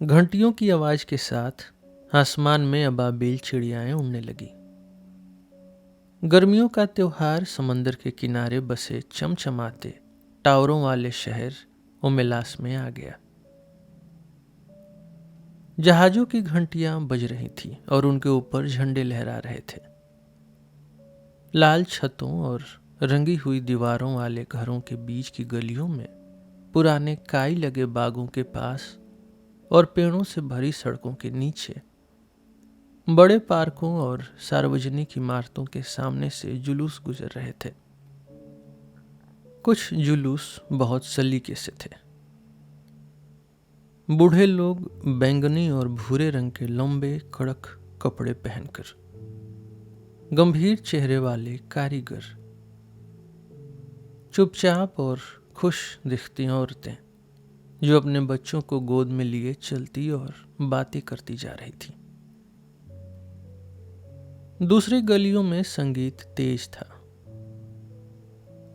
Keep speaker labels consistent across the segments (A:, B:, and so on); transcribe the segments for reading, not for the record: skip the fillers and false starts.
A: घंटियों की आवाज के साथ आसमान में अबाबिल चिड़ियाएं उड़ने लगी। गर्मियों का त्योहार समंदर के किनारे बसे चमचमाते टावरों वाले शहर ओमेलास में आ गया। जहाजों की घंटियां बज रही थीं और उनके ऊपर झंडे लहरा रहे थे। लाल छतों और रंगी हुई दीवारों वाले घरों के बीच की गलियों में, पुराने काई लगे बागों के पास और पेड़ों से भरी सड़कों के नीचे, बड़े पार्कों और सार्वजनिक इमारतों के सामने से जुलूस गुजर रहे थे। कुछ जुलूस बहुत सलीके से थे। बूढ़े लोग बैंगनी और भूरे रंग के लंबे कड़क कपड़े पहनकर, गंभीर चेहरे वाले कारीगर, चुपचाप और खुश दिखती औरतें जो अपने बच्चों को गोद में लिए चलती और बातें करती जा रही थी। दूसरी गलियों में संगीत तेज था।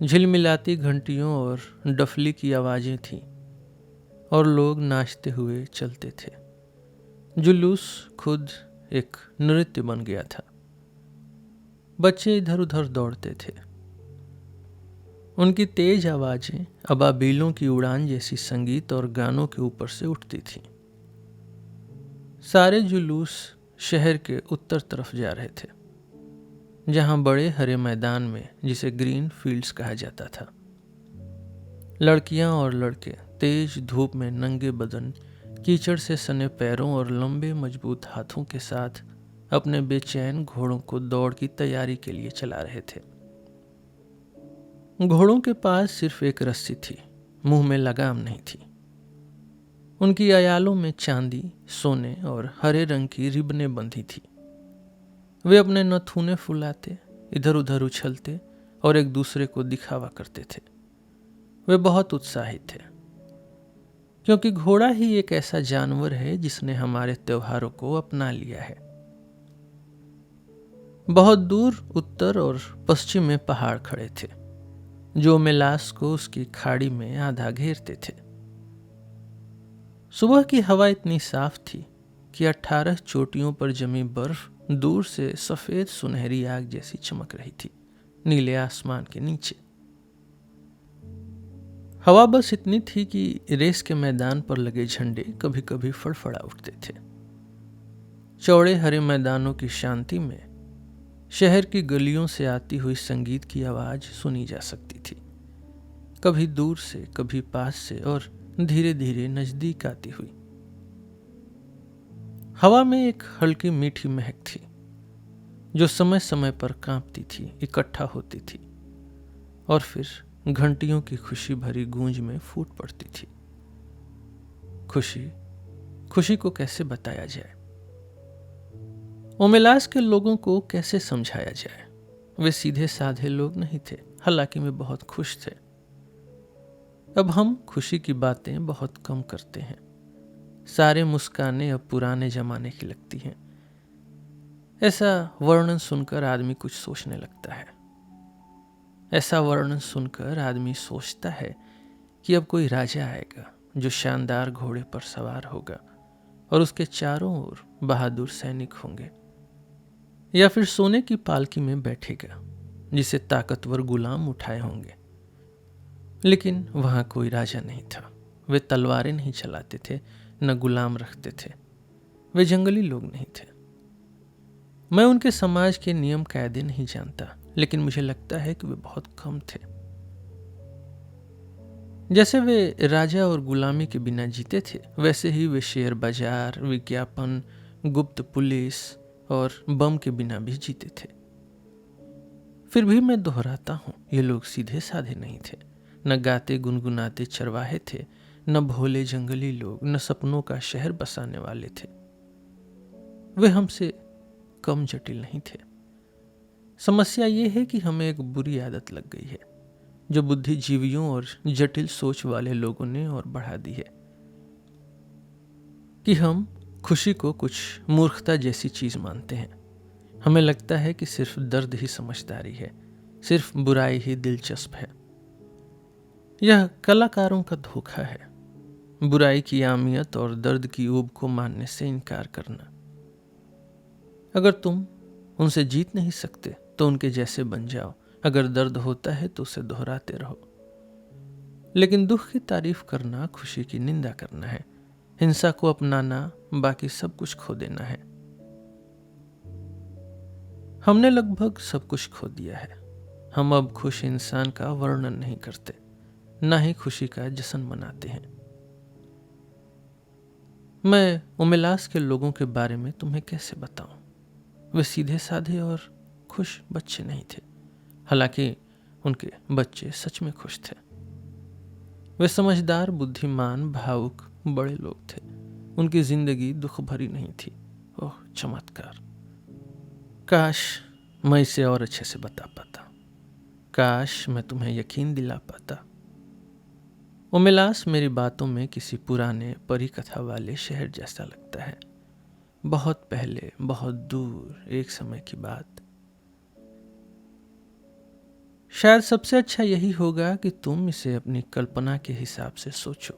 A: झिलमिलाती घंटियों और डफली की आवाजें थीं और लोग नाचते हुए चलते थे। जुलूस खुद एक नृत्य बन गया था। बच्चे इधर उधर दौड़ते थे। उनकी तेज आवाजें अबाबीलों की उड़ान जैसी संगीत और गानों के ऊपर से उठती थीं। सारे जुलूस शहर के उत्तर तरफ जा रहे थे, जहां बड़े हरे मैदान में, जिसे ग्रीन फील्ड्स कहा जाता था, लड़कियां और लड़के तेज धूप में नंगे बदन, कीचड़ से सने पैरों और लंबे मजबूत हाथों के साथ अपने बेचैन घोड़ों को दौड़ की तैयारी के लिए चला रहे थे। घोड़ों के पास सिर्फ एक रस्सी थी, मुंह में लगाम नहीं थी। उनकी अयालों में चांदी, सोने और हरे रंग की रिबनें बंधी थी। वे अपने नथुने फुलाते, इधर उधर उछलते और एक दूसरे को दिखावा करते थे। वे बहुत उत्साहित थे, क्योंकि घोड़ा ही एक ऐसा जानवर है जिसने हमारे त्योहारों को अपना लिया है। बहुत दूर उत्तर और पश्चिम में पहाड़ खड़े थे, जो मेलास को उसकी खाड़ी में आधा घेरते थे। सुबह की हवा इतनी साफ थी कि 18 चोटियों पर जमी बर्फ दूर से सफेद सुनहरी आग जैसी चमक रही थी नीले आसमान के नीचे। हवा बस इतनी थी कि रेस के मैदान पर लगे झंडे कभी कभी फड़फड़ा उठते थे। चौड़े हरे मैदानों की शांति में शहर की गलियों से आती हुई संगीत की आवाज सुनी जा सकती थी, कभी दूर से, कभी पास से और धीरे धीरे नजदीक आती हुई। हवा में एक हल्की मीठी महक थी, जो समय समय पर कांपती थी, इकट्ठा होती थी और फिर घंटियों की खुशी भरी गूंज में फूट पड़ती थी। खुशी को कैसे बताया जाए? ओमेलास के लोगों को कैसे समझाया जाए? वे सीधे साधे लोग नहीं थे, हालांकि वे बहुत खुश थे। अब हम खुशी की बातें बहुत कम करते हैं। सारे मुस्कानें अब पुराने जमाने की लगती हैं। ऐसा वर्णन सुनकर आदमी कुछ सोचने लगता है। ऐसा वर्णन सुनकर आदमी सोचता है कि अब कोई राजा आएगा जो शानदार घोड़े पर सवार होगा और उसके चारों ओर बहादुर सैनिक होंगे, या फिर सोने की पालकी में बैठेगा जिसे ताकतवर गुलाम उठाए होंगे। लेकिन वहां कोई राजा नहीं था। वे तलवारें नहीं चलाते थे, न गुलाम रखते थे। वे जंगली लोग नहीं थे। मैं उनके समाज के नियम कायदे नहीं जानता, लेकिन मुझे लगता है कि वे बहुत कम थे। जैसे वे राजा और गुलामी के बिना जीते थे, वैसे ही वे शेयर बाजार, विज्ञापन, गुप्त पुलिस और बम के बिना भी जीते थे। फिर भी मैं दोहराता हूं, ये लोग सीधे साधे नहीं थे। न गाते गुनगुनाते चरवाहे थे, न भोले जंगली लोग, न सपनों का शहर बसाने वाले थे। वे हमसे कम जटिल नहीं थे। समस्या ये है कि हमें एक बुरी आदत लग गई है, जो बुद्धिजीवियों और जटिल सोच वाले लोगों ने और बढ़ा दी है, कि हम खुशी को कुछ मूर्खता जैसी चीज मानते हैं। हमें लगता है कि सिर्फ दर्द ही समझदारी है, सिर्फ बुराई ही दिलचस्प है। यह कलाकारों का धोखा है। बुराई की आमियत और दर्द की ऊब को मानने से इनकार करना। अगर तुम उनसे जीत नहीं सकते तो उनके जैसे बन जाओ। अगर दर्द होता है तो उसे दोहराते रहो। लेकिन दुख की तारीफ करना खुशी की निंदा करना है। हिंसा को अपनाना बाकी सब कुछ खो देना है। हमने लगभग सब कुछ खो दिया है। हम अब खुश इंसान का वर्णन नहीं करते, ना ही खुशी का जश्न मनाते हैं। मैं उमिलास के लोगों के बारे में तुम्हें कैसे बताऊं? वे सीधे साधे और खुश बच्चे नहीं थे। हालांकि उनके बच्चे सच में खुश थे। वे समझदार, बुद्धिमान, भावुक बड़े लोग थे। उनकी जिंदगी दुख भरी नहीं थी। ओह चमत्कार! काश मैं इसे और अच्छे से बता पाता। काश मैं तुम्हें यकीन दिला पाता। उमिलास मेरी बातों में किसी पुराने परी कथा वाले शहर जैसा लगता है। बहुत पहले, बहुत दूर एक समय की बात। शायद सबसे अच्छा यही होगा कि तुम इसे अपनी कल्पना के हिसाब से सोचो,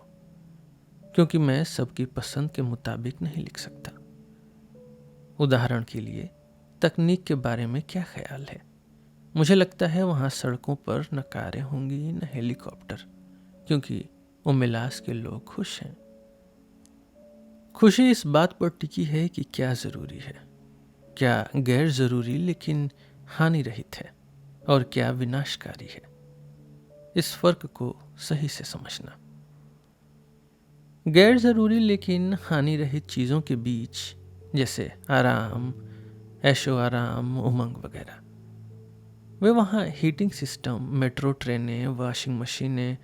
A: क्योंकि मैं सबकी पसंद के मुताबिक नहीं लिख सकता। उदाहरण के लिए, तकनीक के बारे में क्या ख्याल है? मुझे लगता है वहाँ सड़कों पर न कारें होंगी न हेलीकॉप्टर, क्योंकि उमिलास के लोग खुश हैं। खुशी इस बात पर टिकी है कि क्या ज़रूरी है, क्या गैर ज़रूरी लेकिन हानि रहित है, और क्या विनाशकारी है। इस फर्क को सही से समझना। गैर ज़रूरी लेकिन हानि रहित चीज़ों के बीच, जैसे आराम, ऐशो आराम, उमंग वगैरह, वे वहाँ हीटिंग सिस्टम, मेट्रो ट्रेनें, वॉशिंग मशीनें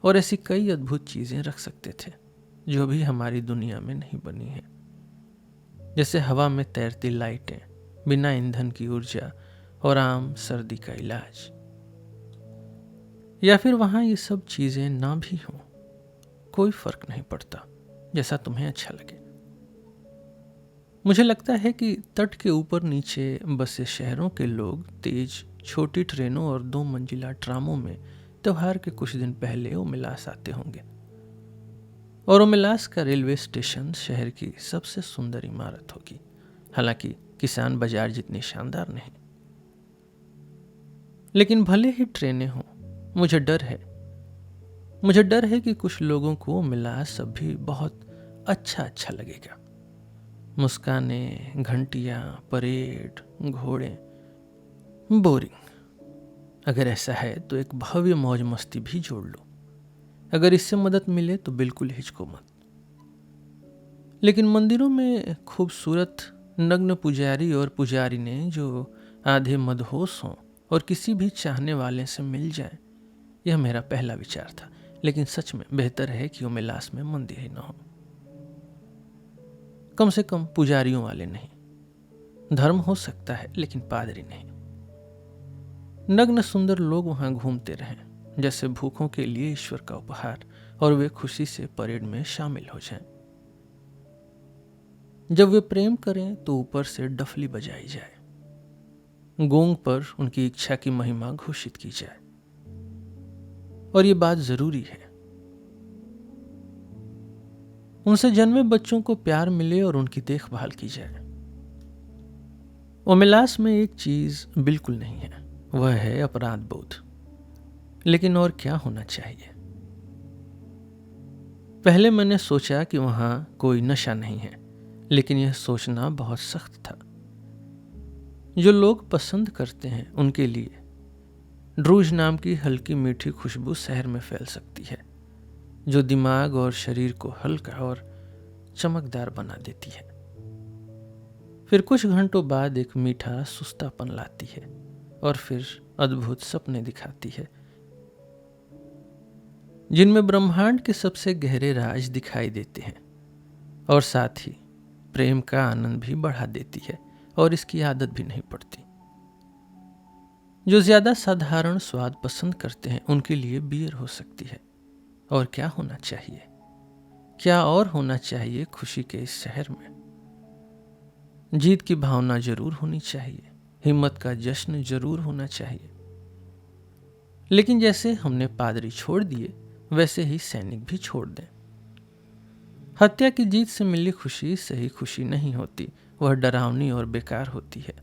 A: और ऐसी कई अद्भुत चीज़ें रख सकते थे जो भी हमारी दुनिया में नहीं बनी हैं। जैसे हवा में तैरती लाइटें, बिना ईंधन की ऊर्जा और आम सर्दी का इलाज। या फिर वहाँ ये सब चीज़ें ना भी हों, कोई फर्क नहीं पड़ता, जैसा तुम्हें अच्छा लगे। मुझे लगता है कि तट के ऊपर नीचे बसे शहरों के लोग तेज छोटी ट्रेनों और 2 मंजिला ट्रामों में त्योहार के कुछ दिन पहले उमिलास आते होंगे। और उमिलास का रेलवे स्टेशन शहर की सबसे सुंदर इमारत होगी, हालांकि किसान बाजार जितनी शानदार नहीं। लेकिन भले ही ट्रेनें हों, मुझे डर है कि कुछ लोगों को उमिलास अब भी बहुत अच्छा लगेगा। मुस्कानें, घंटियां, परेड, घोड़े, बोरिंग। अगर ऐसा है तो एक भव्य मौज मस्ती भी जोड़ लो। अगर इससे मदद मिले तो बिल्कुल हिचको मत। लेकिन मंदिरों में खूबसूरत नग्न पुजारी और पुजारी ने जो आधे मदहोश हों और किसी भी चाहने वाले से मिल जाए, यह मेरा पहला विचार था। लेकिन सच में बेहतर है कि उमिलास में मंदिर ही न हो, कम से कम पुजारियों वाले नहीं। धर्म हो सकता है लेकिन पादरी नहीं। नग्न सुंदर लोग वहां घूमते रहें जैसे भूखों के लिए ईश्वर का उपहार, और वे खुशी से परेड में शामिल हो जाएं। जब वे प्रेम करें तो ऊपर से डफली बजाई जाए, गोंग पर उनकी इच्छा की महिमा घोषित की जाए। और ये बात जरूरी है, उनसे जन्मे बच्चों को प्यार मिले और उनकी देखभाल की जाए। उमिलास में एक चीज बिल्कुल नहीं है, वह है अपराध बोध। लेकिन और क्या होना चाहिए? पहले मैंने सोचा कि वहां कोई नशा नहीं है, लेकिन यह सोचना बहुत सख्त था। जो लोग पसंद करते हैं उनके लिए ड्रूज नाम की हल्की मीठी खुशबू शहर में फैल सकती है, जो दिमाग और शरीर को हल्का और चमकदार बना देती है। फिर कुछ घंटों बाद एक मीठा सुस्तापन लाती है, और फिर अद्भुत सपने दिखाती है जिनमें ब्रह्मांड के सबसे गहरे राज दिखाई देते हैं, और साथ ही प्रेम का आनंद भी बढ़ा देती है, और इसकी आदत भी नहीं पड़ती। जो ज्यादा साधारण स्वाद पसंद करते हैं उनके लिए बियर हो सकती है। और क्या होना चाहिए, क्या और होना चाहिए खुशी के इस शहर में? जीत की भावना जरूर होनी चाहिए, हिम्मत का जश्न जरूर होना चाहिए। लेकिन जैसे हमने पादरी छोड़ दिए, वैसे ही सैनिक भी छोड़ दें। हत्या की जीत से मिली खुशी सही खुशी नहीं होती, वह डरावनी और बेकार होती है।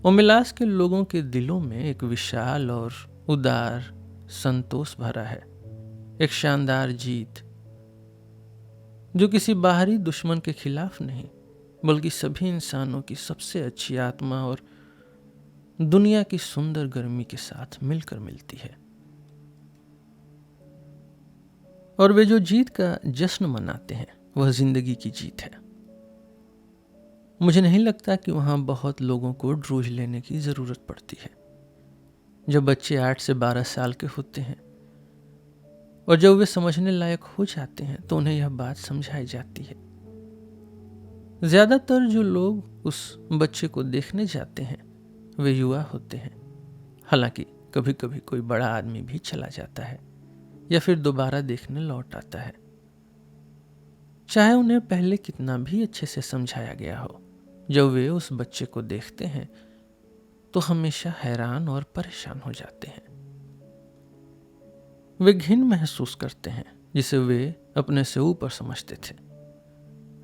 A: उमिलास के लोगों के दिलों में एक विशाल और उदार संतोष भरा है, एक शानदार जीत जो किसी बाहरी दुश्मन के खिलाफ नहीं, बल्कि सभी इंसानों की सबसे अच्छी आत्मा और दुनिया की सुंदर गर्मी के साथ मिलकर मिलती है। और वे जो जीत का जश्न मनाते हैं वह जिंदगी की जीत है। मुझे नहीं लगता कि वहां बहुत लोगों को ड्रूज लेने की जरूरत पड़ती है। जब बच्चे 8 से 12 साल के होते हैं और जब वे समझने लायक हो जाते हैं तो उन्हें यह बात समझाई जाती है। ज्यादातर जो लोग उस बच्चे को देखने जाते हैं वे युवा होते हैं। हालांकि कभी कभी कोई बड़ा आदमी भी चला जाता है या फिर दोबारा देखने लौट आता है। चाहे उन्हें पहले कितना भी अच्छे से समझाया गया हो, जब वे उस बच्चे को देखते हैं तो हमेशा हैरान और परेशान हो जाते हैं। वे घिन महसूस करते हैं जिसे वे अपने से ऊपर समझते थे।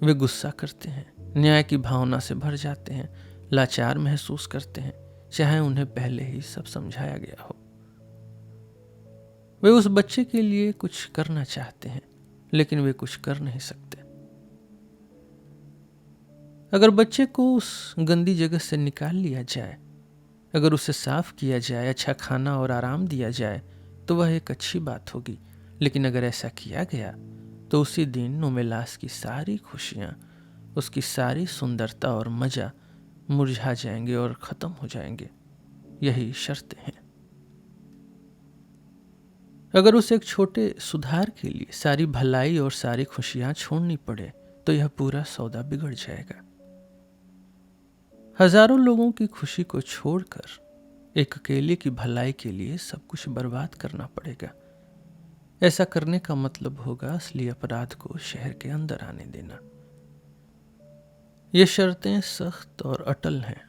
A: वे गुस्सा करते हैं, न्याय की भावना से भर जाते हैं, लाचार महसूस करते हैं, चाहे उन्हें पहले ही सब समझाया गया हो। वे उस बच्चे के लिए कुछ करना चाहते हैं लेकिन वे कुछ कर नहीं सकते। अगर बच्चे को उस गंदी जगह से निकाल लिया जाए, अगर उसे साफ किया जाए, अच्छा खाना और आराम दिया जाए तो वह एक अच्छी बात होगी। लेकिन अगर ऐसा किया गया तो उसी दिन नोमेलास की सारी खुशियां, उसकी सारी सुंदरता और मजा मुरझा जाएंगे और खत्म हो जाएंगे। यही शर्तें हैं। अगर उसे एक छोटे सुधार के लिए सारी भलाई और सारी खुशियां छोड़नी पड़े तो यह पूरा सौदा बिगड़ जाएगा। हजारों लोगों की खुशी को छोड़कर एक अकेले की भलाई के लिए सब कुछ बर्बाद करना पड़ेगा। ऐसा करने का मतलब होगा असली अपराध को शहर के अंदर आने देना। ये शर्तें सख्त और अटल हैं,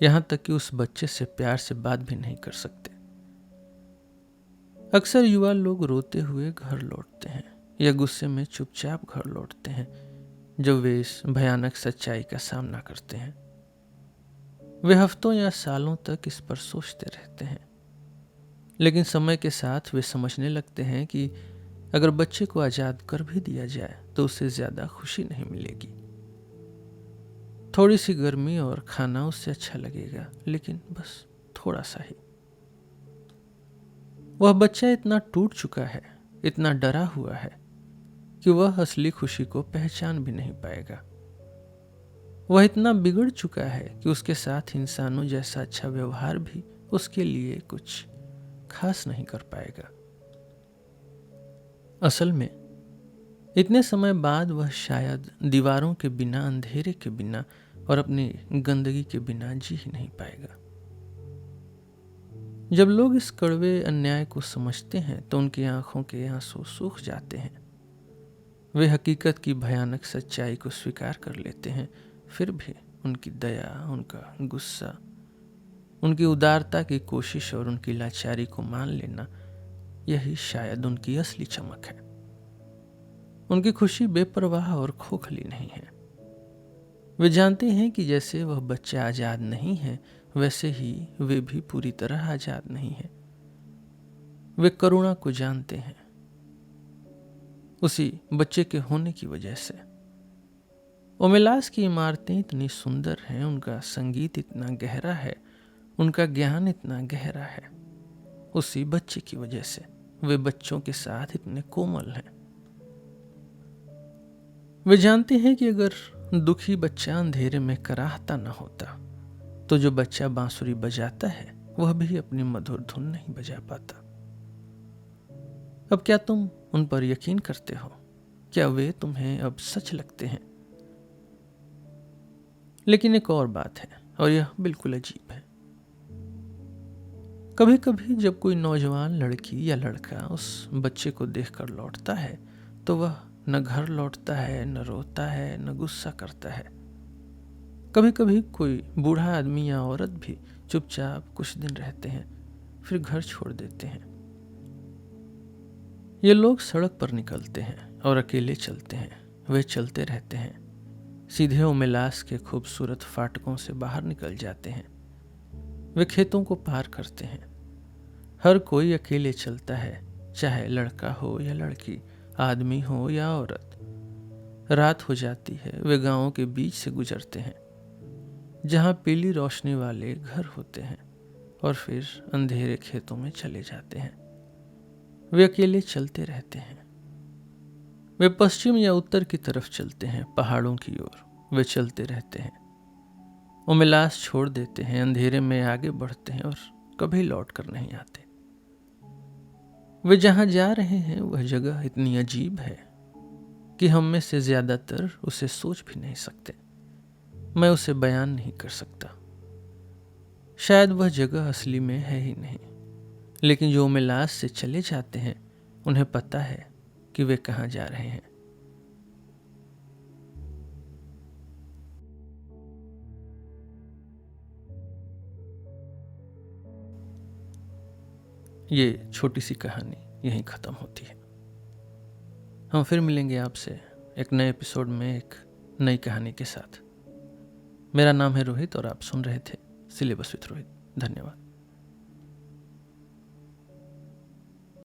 A: यहां तक कि उस बच्चे से प्यार से बात भी नहीं कर सकते। अक्सर युवा लोग रोते हुए घर लौटते हैं या गुस्से में चुपचाप घर लौटते हैं जब वे इस भयानक सच्चाई का सामना करते हैं। वे हफ्तों या सालों तक इस पर सोचते रहते हैं, लेकिन समय के साथ वे समझने लगते हैं कि अगर बच्चे को आजाद कर भी दिया जाए तो उससे ज्यादा खुशी नहीं मिलेगी। थोड़ी सी गर्मी और खाना उससे अच्छा लगेगा, लेकिन बस थोड़ा सा ही। वह बच्चा इतना टूट चुका है, इतना डरा हुआ है कि वह असली खुशी को पहचान भी नहीं पाएगा। वह इतना बिगड़ चुका है कि उसके साथ इंसानों जैसा अच्छा व्यवहार भी उसके लिए कुछ खास नहीं कर पाएगा। असल में इतने समय बाद वह शायद दीवारों के बिना, अंधेरे के बिना और अपनी गंदगी के बिना जी ही नहीं पाएगा। जब लोग इस कड़वे अन्याय को समझते हैं तो उनकी आंखों के आंसू सूख जाते हैं। वे हकीकत की भयानक सच्चाई को स्वीकार कर लेते हैं, फिर भी उनकी दया, उनका गुस्सा, उनकी उदारता की कोशिश और उनकी लाचारी को मान लेना, यही शायद उनकी असली चमक है। उनकी खुशी बेपरवाह और खोखली नहीं है। वे जानते हैं कि जैसे वह बच्चा आजाद नहीं है, वैसे ही वे भी पूरी तरह आजाद नहीं है। वे करुणा को जानते हैं, उसी बच्चे के होने की वजह से। ओमेलास की इमारतें इतनी सुंदर हैं, उनका संगीत इतना गहरा है, उनका ज्ञान इतना गहरा है, उसी बच्चे की वजह से। वे बच्चों के साथ इतने कोमल हैं। वे जानते हैं कि अगर दुखी बच्चा अंधेरे में कराहता न होता तो जो बच्चा बांसुरी बजाता है वह भी अपनी मधुर धुन नहीं बजा पाता। अब क्या तुम उन पर यकीन करते हो? क्या वे तुम्हें अब सच लगते हैं? लेकिन एक और बात है, और यह बिल्कुल अजीब है। कभी कभी जब कोई नौजवान लड़की या लड़का उस बच्चे को देखकर लौटता है तो वह न घर लौटता है, न रोता है, न गुस्सा करता है। कभी कभी कोई बूढ़ा आदमी या औरत भी चुपचाप कुछ दिन रहते हैं, फिर घर छोड़ देते हैं। ये लोग सड़क पर निकलते हैं और अकेले चलते हैं। वे चलते रहते हैं, सीधे उमिलास के खूबसूरत फाटकों से बाहर निकल जाते हैं। वे खेतों को पार करते हैं। हर कोई अकेले चलता है, चाहे लड़का हो या लड़की, आदमी हो या औरत। रात हो जाती है, वे गांवों के बीच से गुजरते हैं जहां पीली रोशनी वाले घर होते हैं और फिर अंधेरे खेतों में चले जाते हैं। वे अकेले चलते रहते हैं। वे पश्चिम या उत्तर की तरफ चलते हैं, पहाड़ों की ओर। वे चलते रहते हैं, उमिलास छोड़ देते हैं, अंधेरे में आगे बढ़ते हैं और कभी लौट कर नहीं आते। वे जहां जा रहे हैं वह जगह इतनी अजीब है कि हम में से ज्यादातर उसे सोच भी नहीं सकते। मैं उसे बयान नहीं कर सकता। शायद वह जगह असली में है ही नहीं, लेकिन जो उमिलास से चले जाते हैं उन्हें पता है कि वे कहाँ जा रहे हैं। ये छोटी सी कहानी यहीं ख़त्म होती है। हम फिर मिलेंगे आपसे एक नए एपिसोड में एक नई कहानी के साथ। मेरा नाम है रोहित और आप सुन रहे थे सिलेबस विद रोहित। धन्यवाद।